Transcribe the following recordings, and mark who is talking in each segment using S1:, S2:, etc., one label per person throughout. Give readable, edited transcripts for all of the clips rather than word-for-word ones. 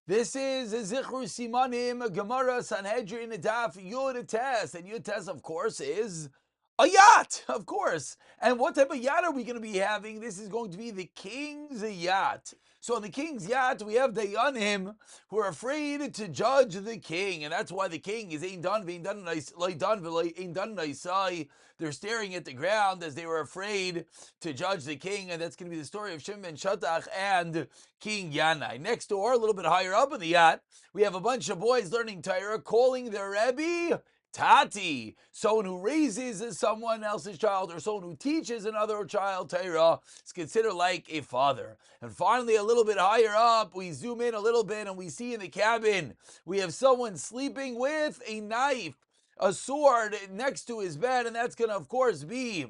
S1: This is Zichru Simanim, Gemara, Sanhedrin, Daf, Yud Tes. And Yud Tes, of course, is a yacht, of course. And what type of yacht are we going to be having? This is going to be the king's yacht. So on the king's yacht, we have Dayanim who are afraid to judge the king. And that's why the king is ain't done, they're staring at the ground as they were afraid to judge the king. And that's going to be the story of Shimon ben Shatach and King Yanai. Next door, a little bit higher up in the yacht, we have a bunch of boys learning Torah, calling their Rebbe Tati, someone who raises someone else's child or someone who teaches another child Torah is considered like a father. And finally, a little bit higher up, we zoom in a little bit and we see in the cabin, we have someone sleeping with a knife, a sword next to his bed, and that's going to, of course, be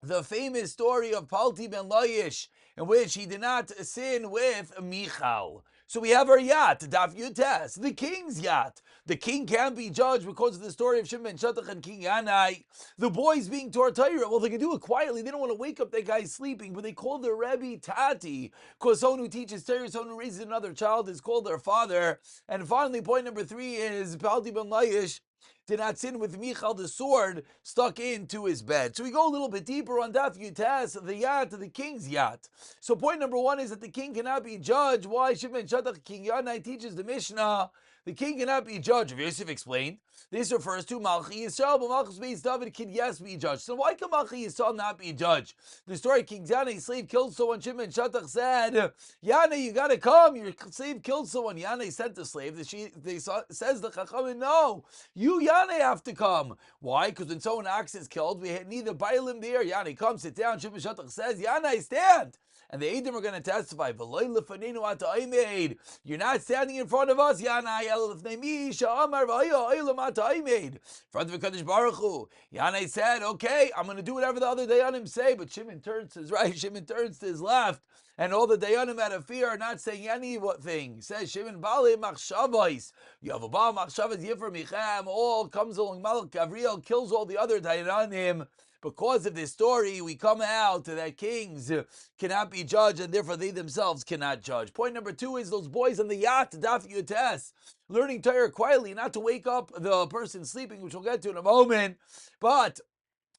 S1: the famous story of Palti ben Laish, in which he did not sin with Michal. So we have our yacht, Daf Yutes, the king's yacht. The king can't be judged because of the story of Shimon ben Shatach and King Yanai. The boys being Torah Torah, well, they can do it quietly. They don't want to wake up that guy sleeping, but they call their Rebbe Tati, because someone who teaches Torah, someone who raises another child is called their father. And finally, point number 3 is Palti ben Laish did not sin with Michal, the sword stuck into his bed. So we go a little bit deeper on Daf Yutes, the yacht, the king's yacht. So point number 1 is that the king cannot be judged. Why? Shimon ben Shatach King Yanai teaches the Mishnah, the king cannot be judged. Yosef explained, this refers to Malchi Yisrael, but Malchus Beis David can yes be judged. So why can Malchi Yisrael not be judged? The story, King Yanai, slave killed someone. Shimon ben Shatach said, Yanai, you got to come. Your slave killed someone. Yanai sent the slave. Says the Chachamim, no, you Yanai have to come. Why? Because when someone ox is killed, we need the Bailim there. Yanai, come, sit down. Shimon ben Shatach says, Yanai, stand. And the Eidim are going to testify. You're not standing in front of us, Yanai. In front of Kadosh Baruch Hu. Yanai said, okay, I'm going to do whatever the other Dayanim say. But Shimon turns to his right, Shimon turns to his left. And all the Dayanim out of fear are not saying anything. Says Shimon, Bali Machshavais. You have a Baal Machshavas Yifra Michem. All comes along. Malach Gavriel kills all the other Dayanim. Because of this story, we come out that kings cannot be judged, and therefore they themselves cannot judge. Point number 2 is those boys on the yacht, Daf Yutes, learning Torah quietly, not to wake up the person sleeping, which we'll get to in a moment. But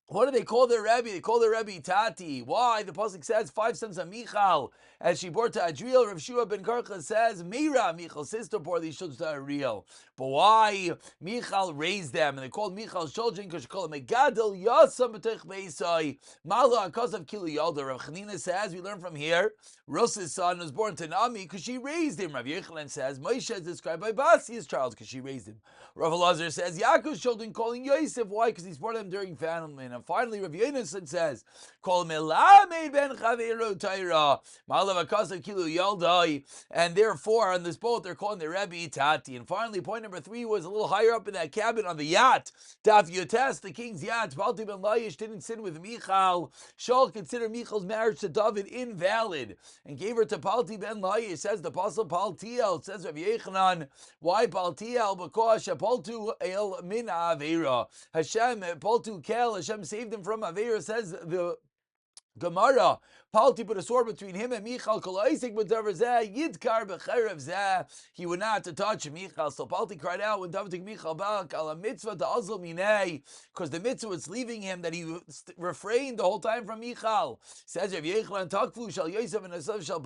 S1: what do they call their Rebbe? They call their Rebbe Tati. Why? The pasuk says 5 sons of Michal, as she bore to Adriel. Rav Shua ben Karcha says Mira, Michal's sister, bore these children to Adriel. But why? Michal raised them, and they called Michal's children because she called them Megadol Yasam B'Tech Beisai Mala Akasav Kilu Yalda. Rav Chanina says we learn from here Rus's son was born to Nami because she raised him. Rav Yechanan says Moshe is described by Basi, his child, because she raised him. Rav Elazar says Yaakov's children calling Yosef. Why? Because he's born them during famine. And finally, Rav Yonason says, "Kol melamed ben chaveiro Torah, malav akasav kilu yaldai," and therefore on this boat they're calling the Rebbe Tati. And finally, point number 3 was a little higher up in that cabin on the yacht, Daf Yotes, the king's yacht. Palti ben Laish didn't sin with Michal. Shaul considered Michal's marriage to David invalid and gave her to Palti ben Laish. Says the apostle Paltiel. Says Rav Yechanan, why Paltiel? Because Shapaltu el min avera. Hashem Paltu kel. Hashem saved him from Aveira, says the Gemara. Palti put a sword between him and Michal. He would not to touch Michal. So Palti cried out when David took Michal back, ala mitzvah to azl minei, because the mitzvah was leaving him that he refrained the whole time from Michal. Says Rav Yechanan, takfu shall Yosef and Esav shall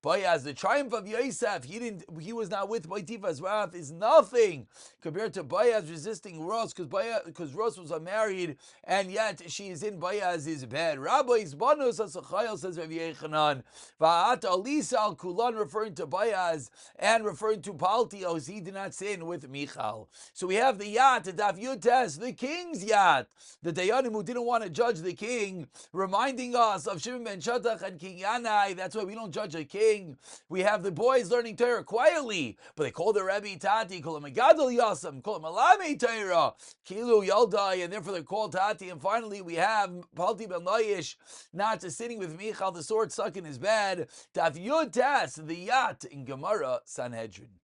S1: Boaz. The triumph of Yosef, he was not with Potiph's wrath, is nothing compared to Boaz resisting Rus, because Rus was unmarried, and yet she is in Boaz's bed. Rabbi's Banus Asachayel, says Rav Yechanan, Va'at Alisa al Kulan, referring to Boaz and referring to Paltios, he did not sin with Michal. So we have the yacht, the Daf Yutes, the king's yacht, the Dayanim who didn't want to judge the king, reminding us of Shimon ben Shatach and King Yanai. That's why we don't judge a king. We have the boys learning Torah quietly, but they call their Rebbe Tati, call him Megadol Yasam, call him Alame Torah, Kilu Yaldai, and therefore they're called Tati. And finally we have Palti ben Laish not sitting with Michal, the sword stuck in his bed. Daf Yud Tes, the yacht in Gemara Sanhedrin.